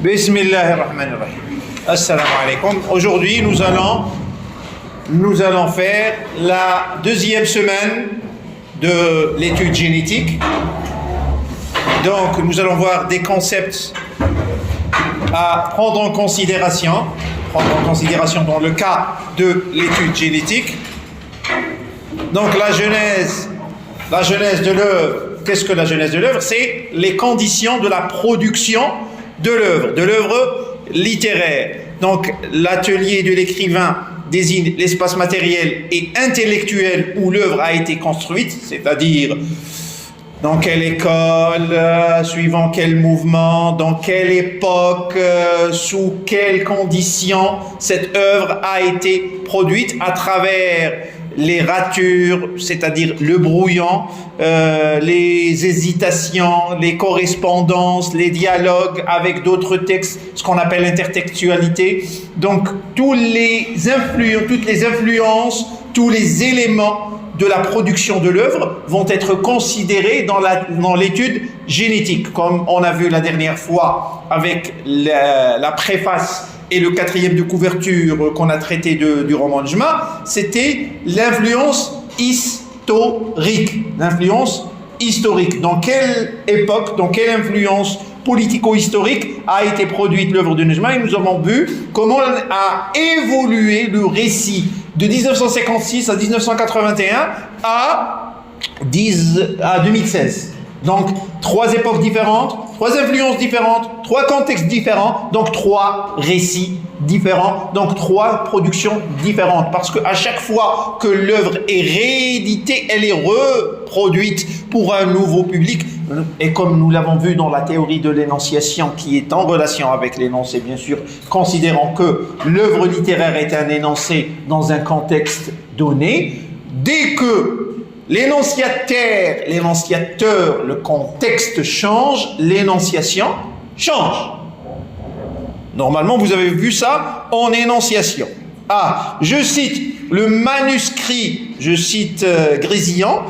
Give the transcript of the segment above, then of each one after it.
Bismillahirrahmanirrahim. Assalamu alaikum. Aujourd'hui, nous allons faire la deuxième semaine de l'étude génétique. Donc, nous allons voir des concepts à prendre en considération dans le cas de l'étude génétique. Donc, la genèse de l'œuvre. Qu'est-ce que la genèse de l'œuvre? C'est les conditions de la production de l'œuvre littéraire. Donc, l'atelier de l'écrivain désigne l'espace matériel et intellectuel où l'œuvre a été construite, c'est-à-dire dans quelle école, suivant quel mouvement, dans quelle époque, sous quelles conditions cette œuvre a été produite à travers les ratures, c'est-à-dire le brouillon, les hésitations, les correspondances, les dialogues avec d'autres textes, ce qu'on appelle l'intertextualité. Donc, toutes les influences, tous les éléments de la production de l'œuvre vont être considérés dans l'étude génétique, comme on a vu la dernière fois avec la préface et le quatrième de couverture qu'on a traité du roman de Jma, c'était l'influence historique. L'influence historique. Dans quelle époque, dans quelle influence politico-historique a été produite l'œuvre de Nejma, et nous avons vu comment a évolué le récit de 1956 à 1981 à 2016. Donc, trois époques différentes, trois influences différentes, trois contextes différents, donc trois récits différents, donc trois productions différentes. Parce qu'à chaque fois que l'œuvre est rééditée, elle est reproduite pour un nouveau public. Et comme nous l'avons vu dans la théorie de l'énonciation qui est en relation avec l'énoncé, bien sûr, considérant que l'œuvre littéraire est un énoncé dans un contexte donné, dès que l'énonciateur, le contexte change, l'énonciation change. Normalement, vous avez vu ça en énonciation. Je cite le manuscrit, Grésillan,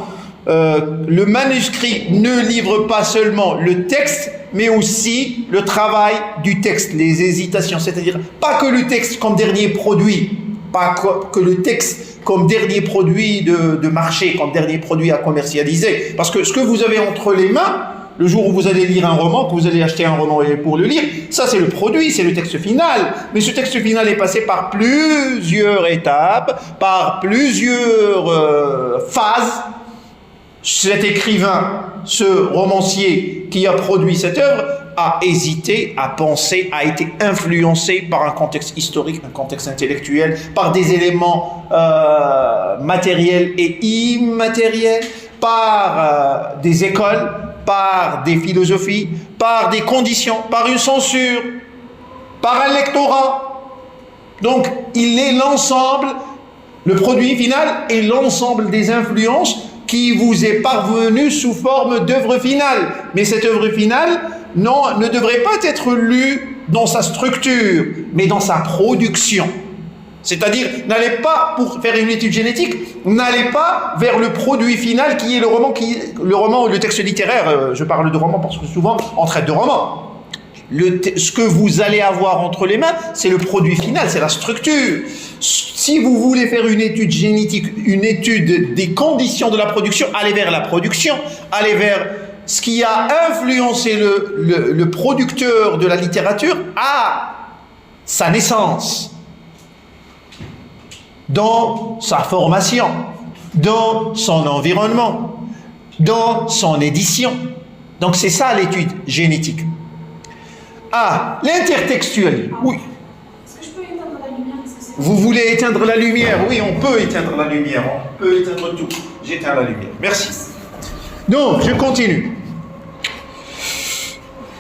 le manuscrit ne livre pas seulement le texte, mais aussi le travail du texte, les hésitations, c'est-à-dire pas que le texte comme dernier produit, pas que le texte comme dernier produit de marché, comme dernier produit à commercialiser. Parce que ce que vous avez entre les mains, le jour où vous allez lire un roman, que vous allez acheter un roman pour le lire, ça c'est le produit, c'est le texte final. Mais ce texte final est passé par plusieurs étapes, par plusieurs phases. Cet écrivain, ce romancier qui a produit cette œuvre, a hésité, a pensé, a été influencé par un contexte historique, un contexte intellectuel, par des éléments matériels et immatériels, par des écoles, par des philosophies, par des conditions, par une censure, par un lectorat. Donc, il est l'ensemble, le produit final est l'ensemble des influences qui vous est parvenu sous forme d'œuvre finale. Mais cette œuvre finale, ne devrait pas être lue dans sa structure, mais dans sa production. C'est-à-dire, n'allez pas, pour faire une étude génétique, n'allez pas vers le produit final qui est le roman ou le texte littéraire. Je parle de roman parce que souvent, on traite de roman. Ce que vous allez avoir entre les mains, c'est le produit final, c'est la structure. Si vous voulez faire une étude génétique, une étude des conditions de la production, allez vers la production, allez vers ce qui a influencé le producteur de la littérature à sa naissance, dans sa formation, dans son environnement, dans son édition. Donc c'est ça l'étude génétique. L'intertextualité. Oui. Est-ce que je peux éteindre la lumière? Vous voulez éteindre la lumière? Oui, on peut éteindre la lumière. On peut éteindre tout. J'éteins la lumière. Merci. Donc, je continue.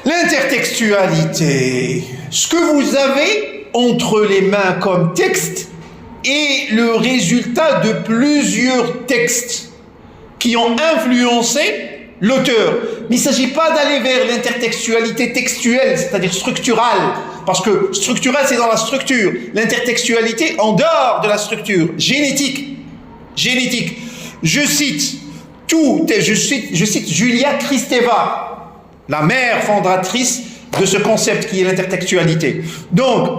L'intertextualité. Ce que vous avez entre les mains comme texte est le résultat de plusieurs textes qui ont influencé l'auteur. Mais il ne s'agit pas d'aller vers l'intertextualité textuelle, c'est-à-dire structurale, parce que structurelle, c'est dans la structure. L'intertextualité en dehors de la structure, génétique. Je cite Julia Kristeva, la mère fondatrice de ce concept qui est l'intertextualité. Donc,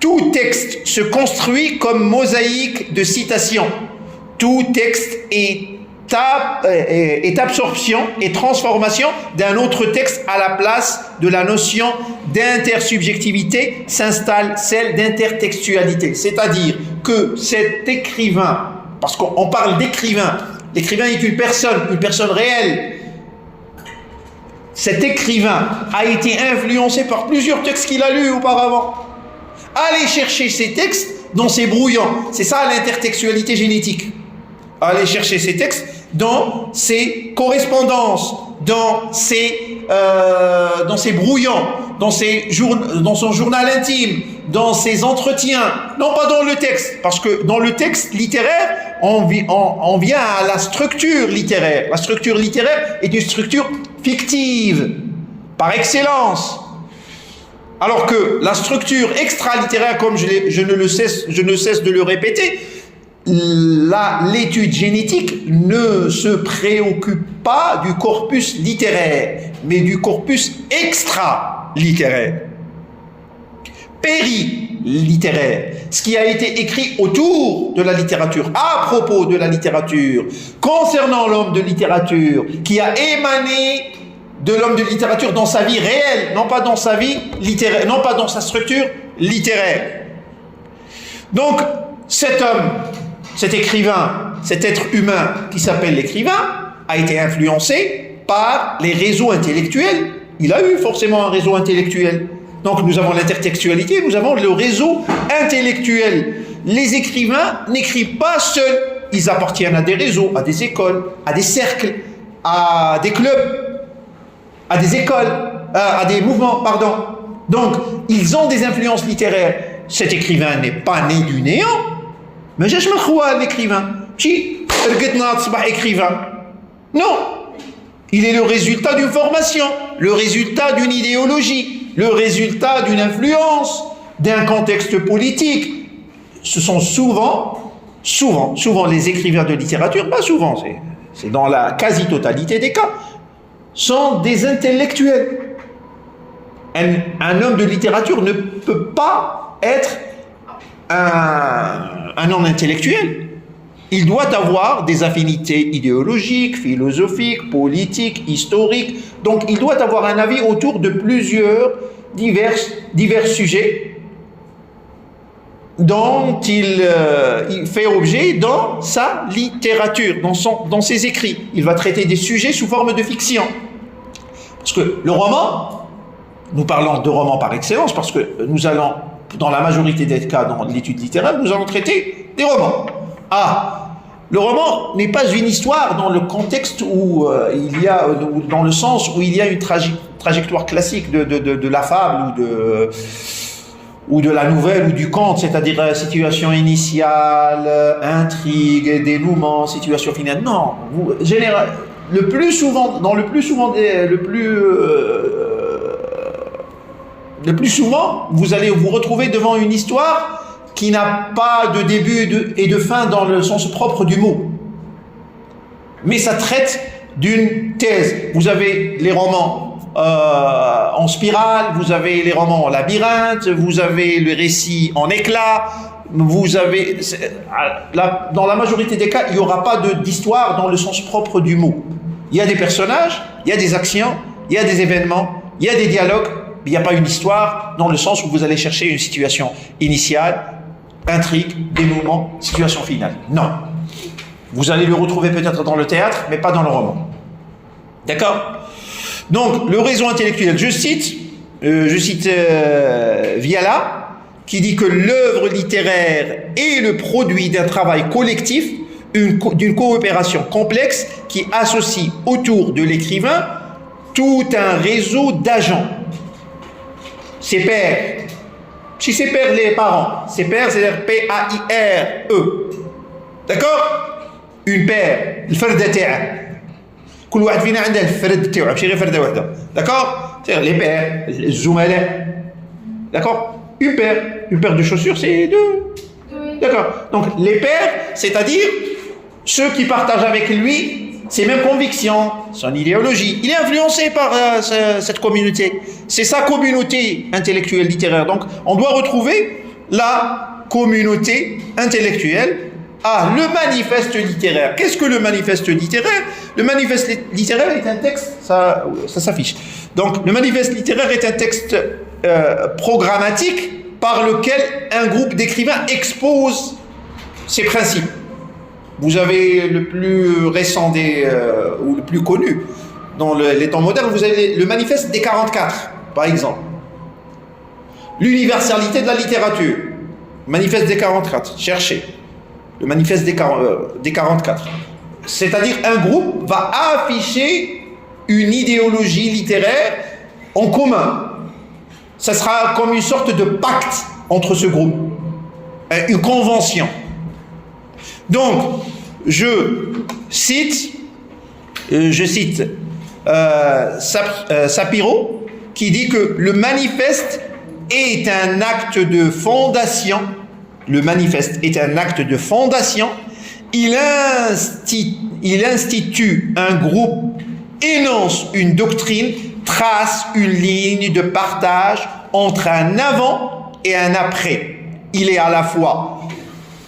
tout texte se construit comme mosaïque de citations. Tout texte est absorption et transformation d'un autre texte. À la place de la notion d'intersubjectivité s'installe celle d'intertextualité. C'est-à-dire que cet écrivain, parce qu'on parle d'écrivain, l'écrivain est une personne réelle. Cet écrivain a été influencé par plusieurs textes qu'il a lus auparavant. Allez chercher ces textes dans ces brouillons. C'est ça l'intertextualité génétique. Allez chercher ces textes dans ses correspondances, dans ses brouillons, dans son journal intime, dans ses entretiens, non pas dans le texte, parce que dans le texte littéraire, on vient à la structure littéraire. La structure littéraire est une structure fictive, par excellence. Alors que la structure extra-littéraire, comme je ne cesse de le répéter, l'étude génétique ne se préoccupe pas du corpus littéraire, mais du corpus extra-littéraire, périlittéraire, ce qui a été écrit autour de la littérature, à propos de la littérature, concernant l'homme de littérature, qui a émané de l'homme de littérature dans sa vie réelle, non pas dans sa vie littéraire, non pas dans sa structure littéraire. Donc, cet homme, cet écrivain, cet être humain qui s'appelle l'écrivain, a été influencé par les réseaux intellectuels. Il a eu forcément un réseau intellectuel. Donc nous avons l'intertextualité, nous avons le réseau intellectuel. Les écrivains n'écrivent pas seuls. Ils appartiennent à des réseaux, à des écoles, à des cercles, à des clubs, à des écoles, à des mouvements, pardon. Donc, ils ont des influences littéraires. Cet écrivain n'est pas né du néant. Mais je me crois l'écrivain. Écrivain. Non. Il est le résultat d'une formation, le résultat d'une idéologie, le résultat d'une influence, d'un contexte politique. Ce sont souvent les écrivains de littérature, pas souvent, c'est dans la quasi-totalité des cas, sont des intellectuels. Un homme de littérature ne peut pas être un homme intellectuel. Il doit avoir des affinités idéologiques, philosophiques, politiques, historiques. Donc, il doit avoir un avis autour de plusieurs divers sujets dont il fait objet dans sa littérature, dans ses écrits. Il va traiter des sujets sous forme de fiction. Parce que le roman, nous parlons de roman par excellence, parce que nous allons, dans la majorité des cas, dans l'étude littéraire, nous allons traiter des romans. Le roman n'est pas une histoire dans le contexte où il y a, dans le sens où il y a une trajectoire classique de la fable ou de la nouvelle ou du conte, c'est-à-dire situation initiale, intrigue, dénouement, situation finale. Non, le plus souvent, vous allez vous retrouver devant une histoire qui n'a pas de début et de fin dans le sens propre du mot. Mais ça traite d'une thèse. Vous avez les romans en spirale, vous avez les romans en labyrinthe, vous avez le récit en éclat, vous avez... Dans la majorité des cas, il n'y aura pas d'histoire dans le sens propre du mot. Il y a des personnages, il y a des actions, il y a des événements, il y a des dialogues, mais il n'y a pas une histoire dans le sens où vous allez chercher une situation initiale, intrigue, dénouement, situation finale. Non. Vous allez le retrouver peut-être dans le théâtre, mais pas dans le roman. D'accord ? Donc, le réseau intellectuel, je cite Viala, qui dit que l'œuvre littéraire est le produit d'un travail collectif, d'une coopération complexe qui associe autour de l'écrivain tout un réseau d'agents. Ses pairs. Si ses pairs, les parents, ses pairs, c'est-à-dire P-A-I-R-E. D'accord ? Une paire, الفردة تاعه. كل واحد فينا عنده الفرد تاعه، ماشي غير فردة واحدة. D'accord ? C'est-à-dire les pairs, الزملاء. D'accord ? Une paire de chaussures, c'est deux. D'accord. Donc les pairs, c'est-à-dire ceux qui partagent avec lui ses mêmes convictions, son idéologie. Il est influencé par cette communauté. C'est sa communauté intellectuelle littéraire. Donc, on doit retrouver la communauté intellectuelle. Ah, le manifeste littéraire. Qu'est-ce que le manifeste littéraire? Le manifeste littéraire est un texte, ça s'affiche. Donc, le manifeste littéraire est un texte programmatique par lequel un groupe d'écrivains expose ses principes. Vous avez le plus récent ou le plus connu dans les temps modernes, vous avez le manifeste des 44, par exemple. L'universalité de la littérature. Manifeste des 44, cherchez. Le manifeste des 44. C'est-à-dire un groupe va afficher une idéologie littéraire en commun. Ça sera comme une sorte de pacte entre ce groupe, une convention. Donc, je cite Sapiro qui dit que le manifeste est un acte de fondation. Le manifeste est un acte de fondation. Il institue un groupe, énonce une doctrine, trace une ligne de partage entre un avant et un après. Il est à la fois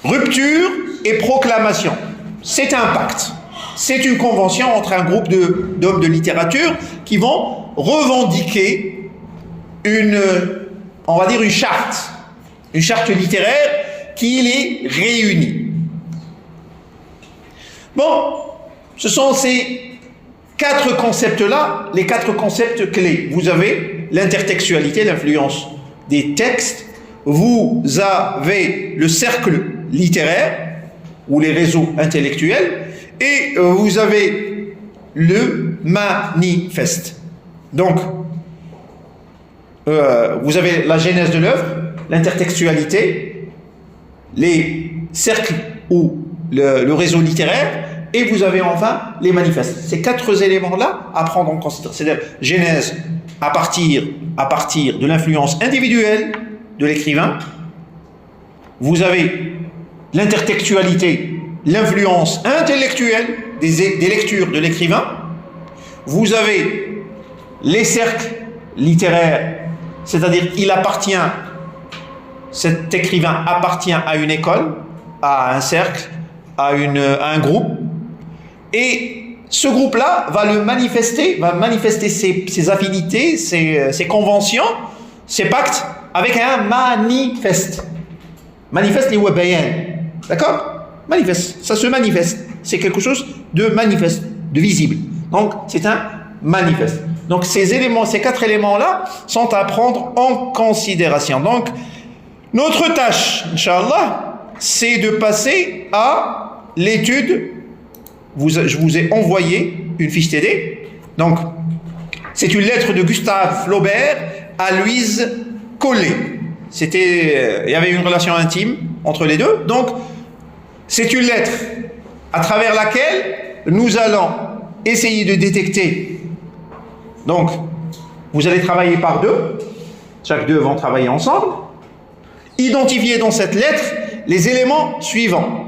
rupture et proclamation. C'est un pacte. C'est une convention entre un groupe d'hommes de littérature qui vont revendiquer on va dire une charte littéraire qui les réunit. Bon, ce sont ces 4 concepts-là, les 4 concepts clés. Vous avez l'intertextualité, l'influence des textes. Vous avez le cercle littéraire ou les réseaux intellectuels. Et vous avez le manifeste. Donc, vous avez la genèse de l'œuvre, l'intertextualité, les cercles ou le réseau littéraire, et vous avez enfin les manifestes. Ces 4 éléments-là à prendre en considération. C'est-à-dire genèse à partir de l'influence individuelle de l'écrivain. Vous avez l'intertextualité, l'influence intellectuelle des lectures de l'écrivain. Vous avez les cercles littéraires, c'est-à-dire cet écrivain appartient à une école, à un cercle, à un groupe, et ce groupe-là va manifester ses affinités, ses conventions, ses pactes avec un manifeste. Manifeste les wabayan. D'accord? Manifeste, ça se manifeste. C'est quelque chose de manifeste, de visible. Donc, c'est un manifeste. Donc, ces 4 éléments-là sont à prendre en considération. Donc, notre tâche, Inch'Allah, c'est de passer à l'étude. Je vous ai envoyé une fiche TD. Donc, c'est une lettre de Gustave Flaubert à Louise Collet. Il y avait une relation intime entre les deux. Donc, c'est une lettre à travers laquelle nous allons essayer de détecter. Donc, vous allez travailler par 2. Chaque 2 vont travailler ensemble. Identifier dans cette lettre les éléments suivants.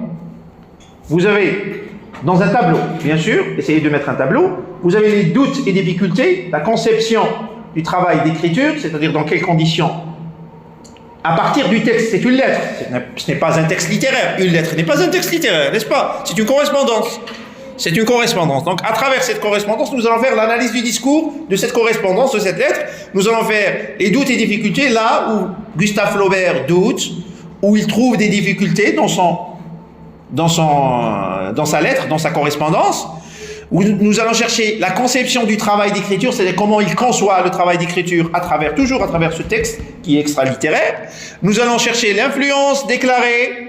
Vous avez, dans un tableau, bien sûr, essayez de mettre un tableau. Vous avez les doutes et difficultés, la conception du travail d'écriture, c'est-à-dire dans quelles conditions. À partir du texte, c'est une lettre. Ce n'est pas un texte littéraire. Une lettre n'est pas un texte littéraire, n'est-ce pas? C'est une correspondance. C'est une correspondance. Donc, à travers cette correspondance, nous allons faire l'analyse du discours de cette correspondance, de cette lettre. Nous allons faire les doutes et difficultés là où Gustave Flaubert doute, où il trouve des difficultés dans sa lettre, dans sa correspondance. Où nous allons chercher la conception du travail d'écriture, c'est-à-dire comment il conçoit le travail d'écriture toujours à travers ce texte qui est extra-littéraire. Nous allons chercher l'influence déclarée,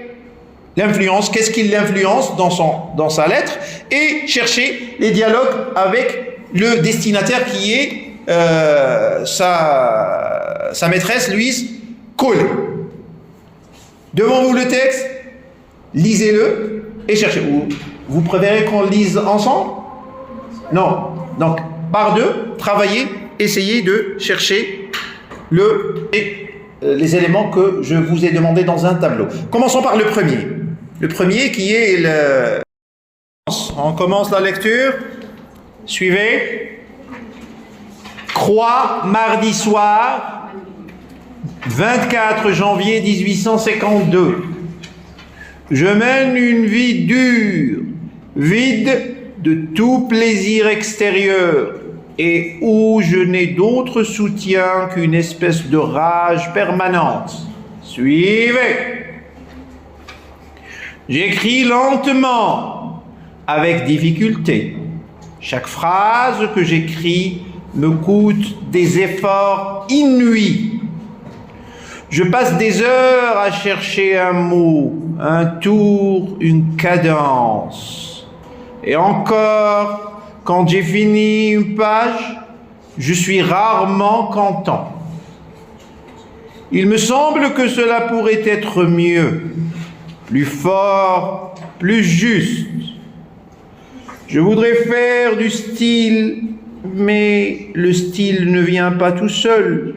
qu'est-ce qui l'influence dans sa lettre, et chercher les dialogues avec le destinataire qui est sa maîtresse Louise Collet. Devant vous le texte, lisez-le et cherchez. Vous préférez qu'on le lise ensemble? Non. Donc, par 2, travaillez, essayez de chercher les éléments que je vous ai demandés dans un tableau. Commençons par le premier. Le premier qui est On commence la lecture. Suivez. Croix, mardi soir, 24 janvier 1852. Je mène une vie dure, vide de tout plaisir extérieur, et où je n'ai d'autre soutien qu'une espèce de rage permanente. Suivez. J'écris lentement, avec difficulté. Chaque phrase que j'écris me coûte des efforts inouïs. Je passe des heures à chercher un mot, un tour, une cadence. Et encore, quand j'ai fini une page, je suis rarement content. Il me semble que cela pourrait être mieux, plus fort, plus juste. Je voudrais faire du style, mais le style ne vient pas tout seul.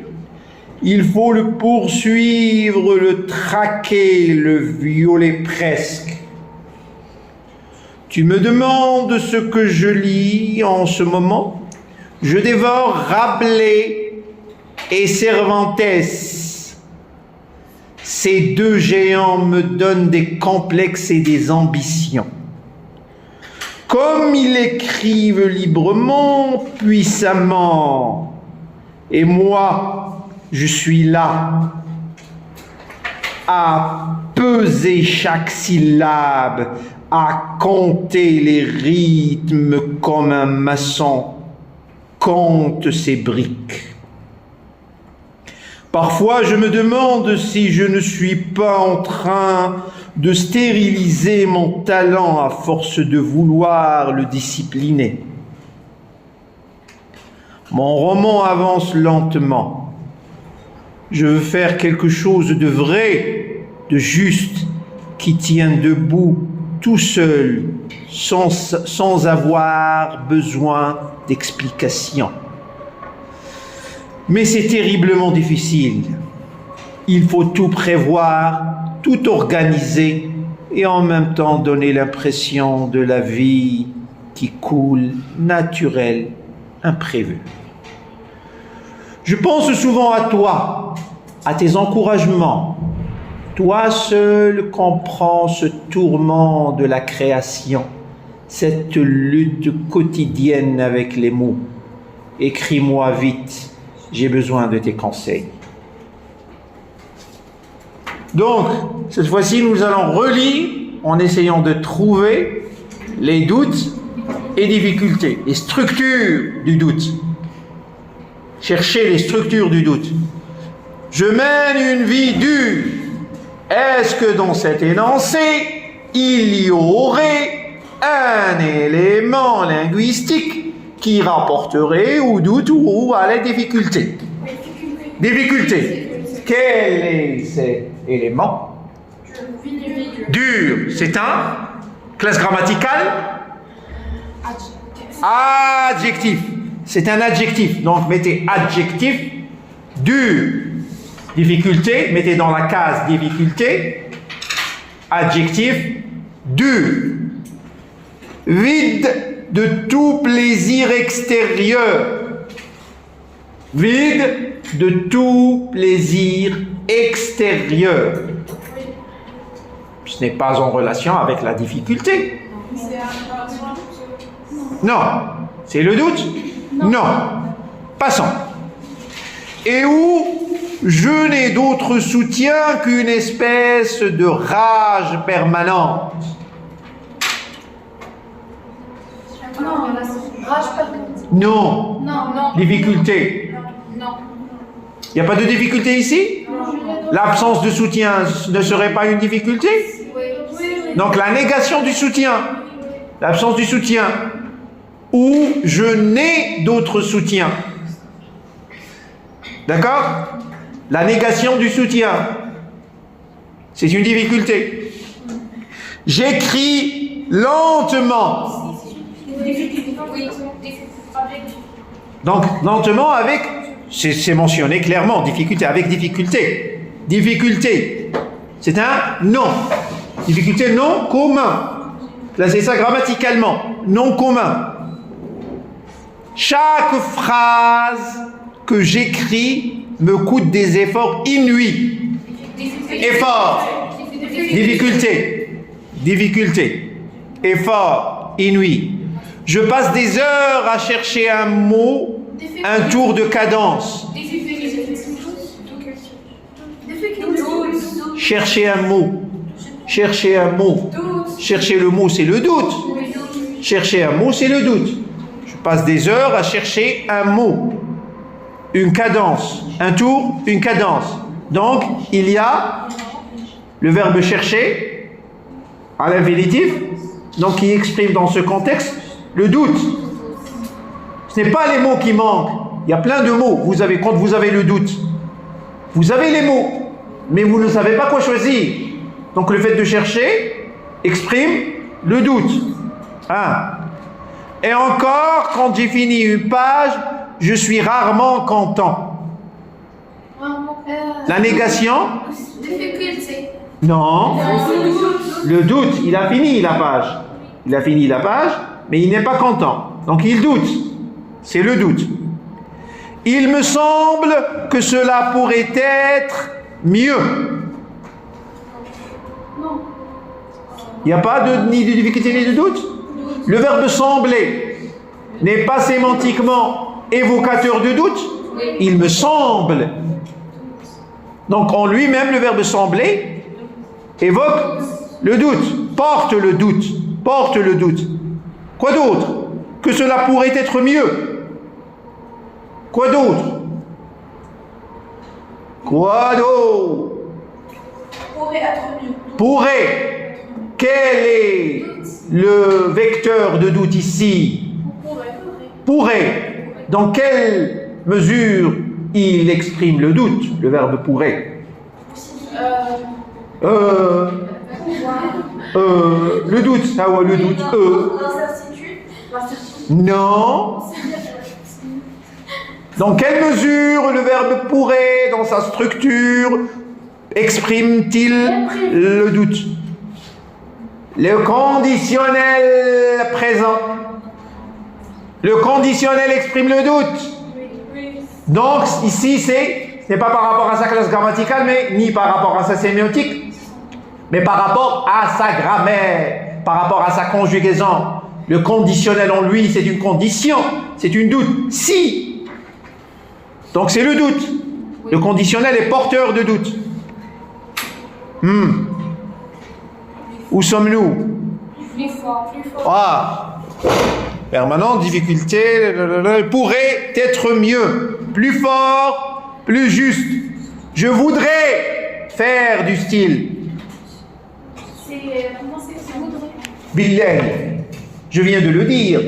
Il faut le poursuivre, le traquer, le violer presque. Tu me demandes ce que je lis en ce moment? Je dévore Rabelais et Cervantes. Ces deux géants me donnent des complexes et des ambitions. Comme ils écrivent librement, puissamment, et moi, je suis là, à peser chaque syllabe, à compter les rythmes comme un maçon compte ses briques. Parfois, je me demande si je ne suis pas en train de stériliser mon talent à force de vouloir le discipliner. Mon roman avance lentement. Je veux faire quelque chose de vrai, de juste, qui tient debout tout seul, sans avoir besoin d'explications. Mais c'est terriblement difficile. Il faut tout prévoir, tout organiser et en même temps donner l'impression de la vie qui coule, naturelle, imprévue. Je pense souvent à toi, à tes encouragements. Toi seul comprends ce tourment de la création, cette lutte quotidienne avec les mots. Écris-moi vite, j'ai besoin de tes conseils. Donc, cette fois-ci, nous allons relire en essayant de trouver les doutes et difficultés, les structures du doute. Chercher les structures du doute. Je mène une vie dure. Est-ce que dans cet énoncé, il y aurait un élément linguistique qui rapporterait au doute ou à la difficulté? Difficulté. Quel est cet élément? Dur. C'est un classe grammaticale? Adjectif. C'est un adjectif. Donc mettez adjectif. Dur. Difficulté. Mettez dans la case difficulté. Adjectif. Dur. Vide de tout plaisir extérieur. Vide de tout plaisir extérieur. Ce n'est pas en relation avec la difficulté. Non. C'est le doute? Non. Passons. Et où je n'ai d'autre soutien qu'une espèce de rage permanente. Non. Difficulté. Il n'y a pas de difficulté ici? L'absence de soutien ne serait pas une difficulté? Donc la négation du soutien, l'absence du soutien, ou je n'ai d'autre soutien. D'accord? La négation du soutien, c'est une difficulté. J'écris lentement. Donc lentement avec, c'est mentionné clairement, difficulté avec difficulté. Difficulté, c'est un non. Difficulté non commun. Placez ça grammaticalement. Nom commun. Chaque phrase que j'écris me coûte des efforts inouïs. Effort. Difficulté. Difficulté. Effort inouï. Je passe des heures à chercher un mot, un tour de cadence. Chercher un mot. Chercher un mot. Chercher le mot, c'est le doute. Chercher un mot, c'est le doute. Je passe des heures à chercher un mot. Une cadence. Un tour, une cadence. Donc, il y a le verbe chercher à l'infinitif, donc qui exprime dans ce contexte le doute. Ce n'est pas les mots qui manquent. Il y a plein de mots. Quand vous avez le doute, vous avez les mots, mais vous ne savez pas quoi choisir. Donc le fait de chercher exprime le doute. Et encore, quand j'ai fini une page, je suis rarement content. La négation? Non. Le doute, il a fini la page. Il a fini la page, mais il n'est pas content. Donc il doute. C'est le doute. Il me semble que cela pourrait être mieux. Il n'y a pas ni de difficulté ni de doute. Le verbe sembler n'est pas sémantiquement évocateur de doute. Il me semble. Donc en lui-même, le verbe sembler évoque le doute, porte le doute, porte le doute. Quoi d'autre? Que cela pourrait être mieux. Quoi d'autre? Quoi d'autre? Pourrait être mieux. Pourrait. Quel est le vecteur de doute ici? Pourrait. Dans quelle mesure il exprime le doute, le verbe pourrait? Le doute, ah ouais, le doute. Non. Dans quelle mesure le verbe pourrait, dans sa structure, exprime-t-il le doute? Le conditionnel présent. Le conditionnel exprime le doute. Donc ici, ce n'est pas par rapport à sa classe grammaticale, mais ni par rapport à sa sémiotique, mais par rapport à sa grammaire, par rapport à sa conjugaison. Le conditionnel en lui, c'est une condition, c'est une doute. Si. Donc c'est le doute. Le conditionnel est porteur de doute. Où sommes-nous? Plus fort. Permanente, difficulté, pourrait être mieux, plus fort, plus juste. Je voudrais faire du style. Comment c'est voudrait? Billahi, je viens de le dire.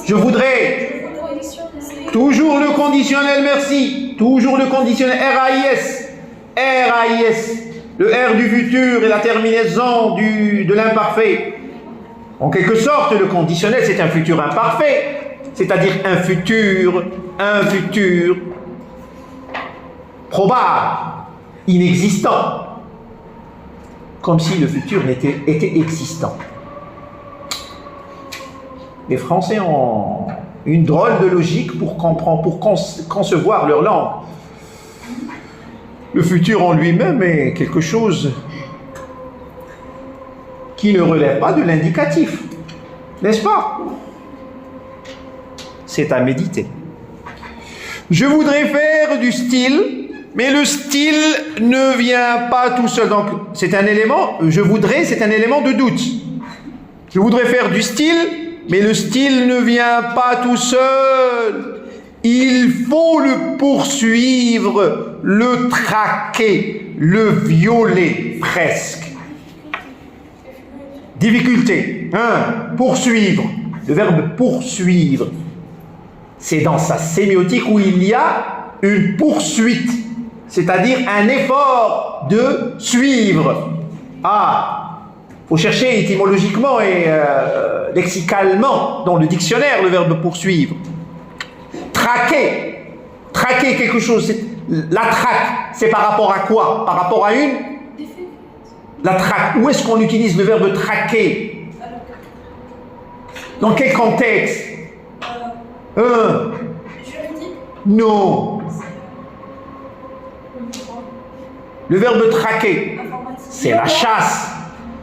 Je voudrais. Toujours le conditionnel, merci. Toujours le conditionnel, RAIS. RAIS. Le R du futur et la terminaison de l'imparfait. En quelque sorte, le conditionnel, c'est un futur imparfait, c'est-à-dire un futur probable, inexistant, comme si le futur était existant. Les Français ont une drôle de logique pour concevoir leur langue. Le futur en lui-même est quelque chose qui ne relève pas de l'indicatif, n'est-ce pas? C'est à méditer. Je voudrais faire du style, mais le style ne vient pas tout seul. Donc, c'est un élément, je voudrais, c'est un élément de doute. Je voudrais faire du style, mais le style ne vient pas tout seul. Il faut le poursuivre, le traquer, le violer presque. Difficulté. Poursuivre. Le verbe poursuivre. C'est dans sa sémiotique où il y a une poursuite, c'est-à-dire un effort de suivre. Faut chercher étymologiquement et lexicalement dans le dictionnaire le verbe poursuivre. Traquer. Traquer quelque chose. La traque, c'est par rapport à quoi? Par rapport à une? La traque. Où est-ce qu'on utilise le verbe traquer? Dans quel contexte? Juridique. Non. Le verbe traquer, Informatique. c'est la chasse.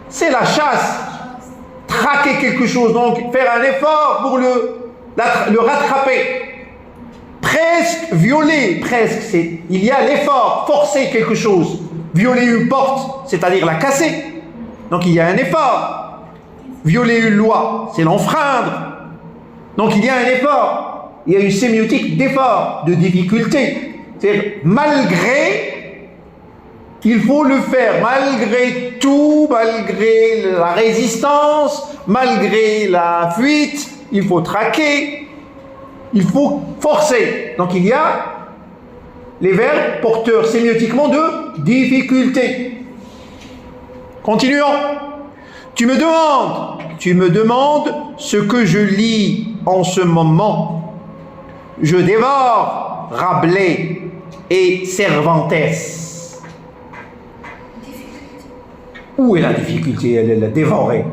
C'est la chasse. Traquer quelque chose, donc faire un effort pour le rattraper. Presque violer, presque, il y a l'effort, forcer quelque chose. Violer une porte, c'est-à-dire la casser. Donc il y a un effort. Violer une loi, c'est l'enfreindre. Donc il y a un effort. Il y a une sémiotique d'effort, de difficulté. C'est-à-dire, malgré, il faut le faire, malgré tout, malgré la résistance, malgré la fuite, il faut traquer, il faut forcer. Donc il y a les verbes porteurs sémiotiquement de difficulté. Continuons. Tu me demandes ce que je lis en ce moment. Je dévore Rabelais et Cervantes. Où est la difficulté? Elle l'a dévoré.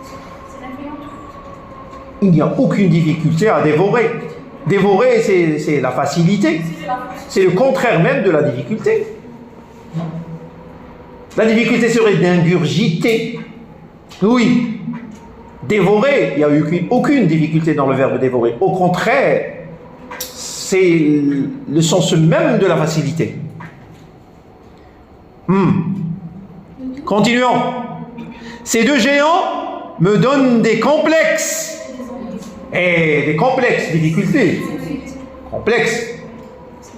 C'est l'influence. Il n'y a aucune difficulté à dévorer. Dévorer, c'est la facilité. C'est le contraire même de la difficulté. La difficulté serait d'ingurgiter. Oui. Dévorer, il n'y a aucune difficulté dans le verbe dévorer. Au contraire, c'est le sens même de la facilité. Continuons. Ces deux géants me donnent des complexes. Et des complexes, difficultés. Complexes.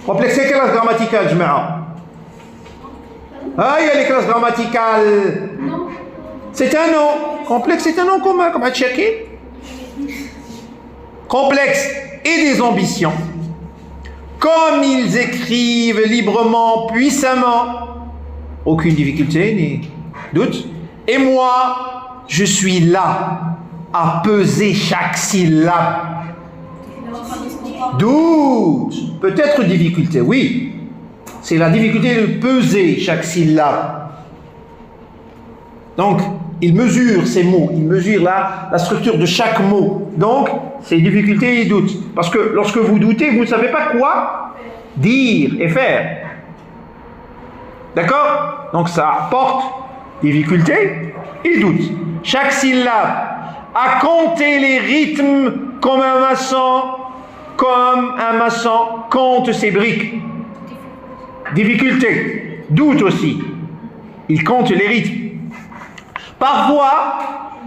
Complexe, c'est classe grammaticale, je mets. Ah, il y a les classes grammaticales. Non. C'est un nom. Complexe, c'est un nom commun, comme à checker. Complexe et des ambitions. Comme ils écrivent librement, puissamment. Aucune difficulté, ni doute. Et moi, je suis là, à peser chaque syllabe. Doute. Peut-être difficulté, oui. C'est la difficulté de peser chaque syllabe. Donc, il mesure ces mots, il mesure la structure de chaque mot. Donc, c'est difficulté et doute. Parce que lorsque vous doutez, vous ne savez pas quoi dire et faire. D'accord? Donc, ça apporte difficulté et doute. Chaque syllabe, à compter les rythmes comme un maçon compte ses briques. Difficulté, doute aussi. Il compte les rythmes. Parfois,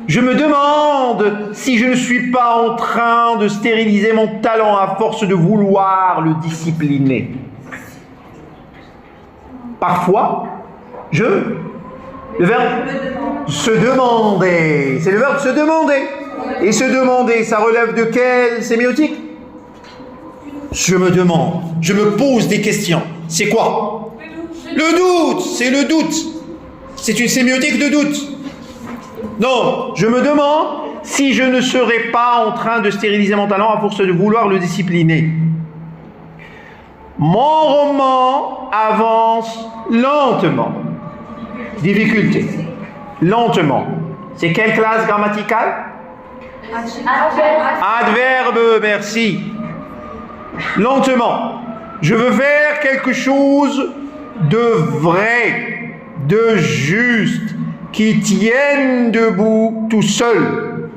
je me demande si je ne suis pas en train de stériliser mon talent à force de vouloir le discipliner. Parfois, le verbe se demander, c'est le verbe se demander. Et se demander, ça relève de quelle sémiotique? Je me demande, je me pose des questions. C'est quoi? Le doute, c'est le doute. C'est une sémiotique de doute. Donc, je me demande si je ne serais pas en train de stériliser mon talent à force de vouloir le discipliner. Mon roman avance lentement. Difficulté. Lentement. C'est quelle classe grammaticale? Adverbe, merci. Lentement. Je veux faire quelque chose de vrai, de juste, qui tienne debout tout seul.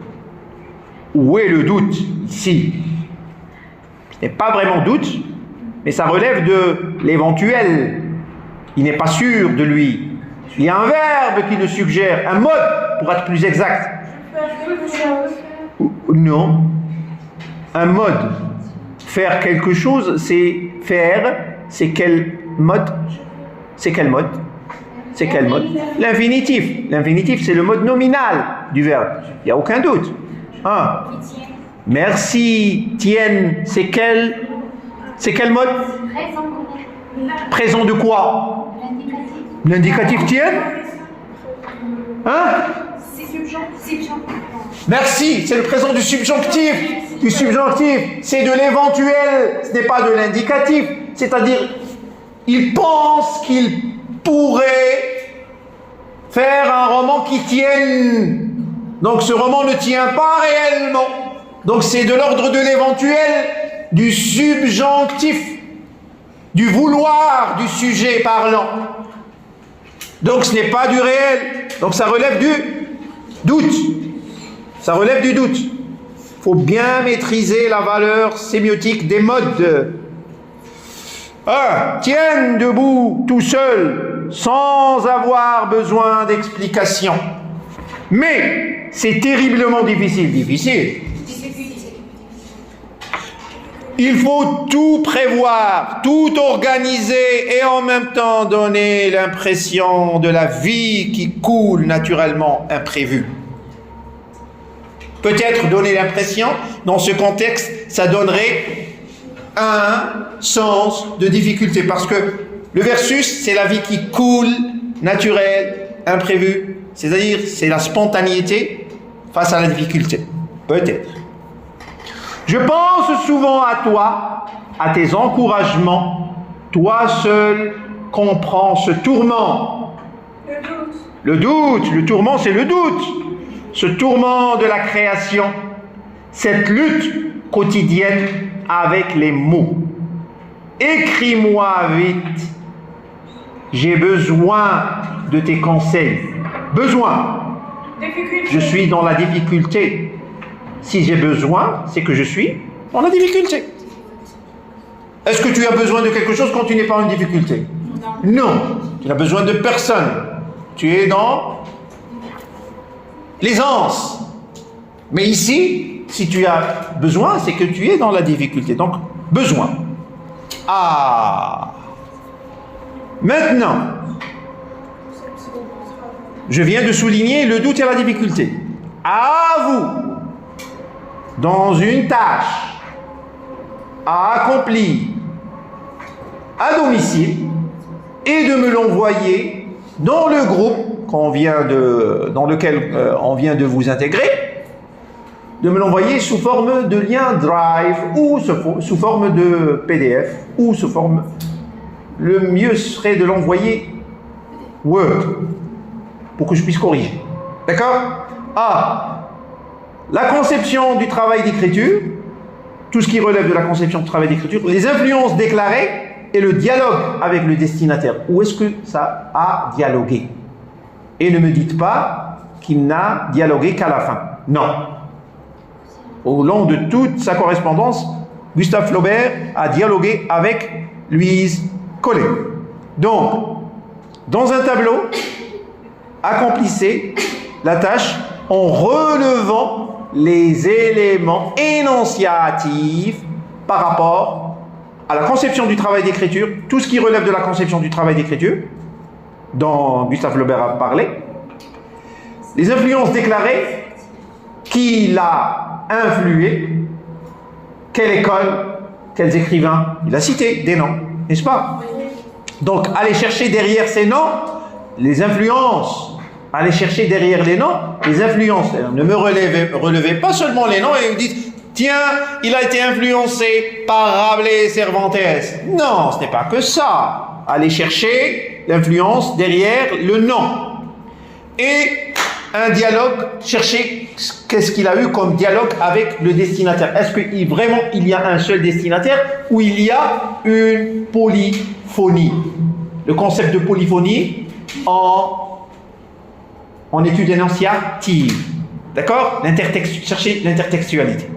Où est le doute ici? Ce n'est pas vraiment doute, mais ça relève de l'éventuel. Il n'est pas sûr de lui. Il y a un verbe qui le suggère, un mode pour être plus exact. Non. Un mode. Faire quelque chose, c'est faire. C'est quel mode? C'est quel mode? C'est quel mode? L'infinitif. L'infinitif, c'est le mode nominal du verbe. Il n'y a aucun doute. Ah. Merci. Tienne. C'est quel mode? Présent de quoi? L'indicatif tienne? Hein? Merci. C'est le présent du subjonctif. Du subjonctif. C'est de l'éventuel. Ce n'est pas de l'indicatif. C'est-à-dire, il pense qu'il pourrait faire un roman qui tienne. Donc ce roman ne tient pas réellement. Donc c'est de l'ordre de l'éventuel, du subjonctif, du vouloir du sujet parlant. Donc ce n'est pas du réel. Donc ça relève du doute. Ça relève du doute. Il faut bien maîtriser la valeur sémiotique des modes. Tiennent debout tout seul, sans avoir besoin d'explication. Mais c'est terriblement difficile. Difficile. Il faut tout prévoir, tout organiser et en même temps donner l'impression de la vie qui coule naturellement imprévue. Peut-être donner l'impression, dans ce contexte, ça donnerait un sens de difficulté. Parce que le versus, c'est la vie qui coule, naturelle, imprévue. C'est-à-dire, c'est la spontanéité face à la difficulté. Peut-être. Je pense souvent à toi, à tes encouragements. Toi seul comprends ce tourment. Le doute, le tourment, c'est le doute. Ce tourment de la création, cette lutte quotidienne avec les mots. Écris-moi vite. J'ai besoin de tes conseils. Besoin. Je suis dans la difficulté. Si j'ai besoin, c'est que je suis dans la difficulté. Est-ce que tu as besoin de quelque chose quand tu n'es pas en difficulté? Non. Tu n'as besoin de personne. Tu es dans l'aisance. Mais ici, si tu as besoin, c'est que tu es dans la difficulté. Donc, besoin. Maintenant, je viens de souligner le doute et la difficulté. À vous, dans une tâche à accomplir à domicile et de me l'envoyer dans le groupe dans lequel on vient de vous intégrer, de me l'envoyer sous forme de lien Drive ou sous forme de PDF ou sous forme... Le mieux serait de l'envoyer Word pour que je puisse corriger. D'accord? La conception du travail d'écriture, tout ce qui relève de la conception du travail d'écriture, les influences déclarées et le dialogue avec le destinataire. Où est-ce que ça a dialogué? Et ne me dites pas qu'il n'a dialogué qu'à la fin. Non. Au long de toute sa correspondance, Gustave Flaubert a dialogué avec Louise Collet. Donc, dans un tableau, accomplissez la tâche en relevant les éléments énonciatifs par rapport à la conception du travail d'écriture, tout ce qui relève de la conception du travail d'écriture, dont Gustave Flaubert a parlé, les influences déclarées, qui l'a influé, quelle école, quels écrivains, il a cité des noms, n'est-ce pas? Donc, allez chercher derrière ces noms les influences. Allez chercher derrière les noms les influences. Ne me relevez pas seulement les noms et vous dites tiens, il a été influencé par Rabelais et Cervantes. Non, ce n'est pas que ça. Allez chercher l'influence derrière le nom. Et un dialogue, cherchez qu'est-ce qu'il a eu comme dialogue avec le destinataire. Est-ce que vraiment il y a un seul destinataire ou il y a une polyphonie? Le concept de polyphonie en étude énonciative. D'accord? Cherchez l'intertextualité.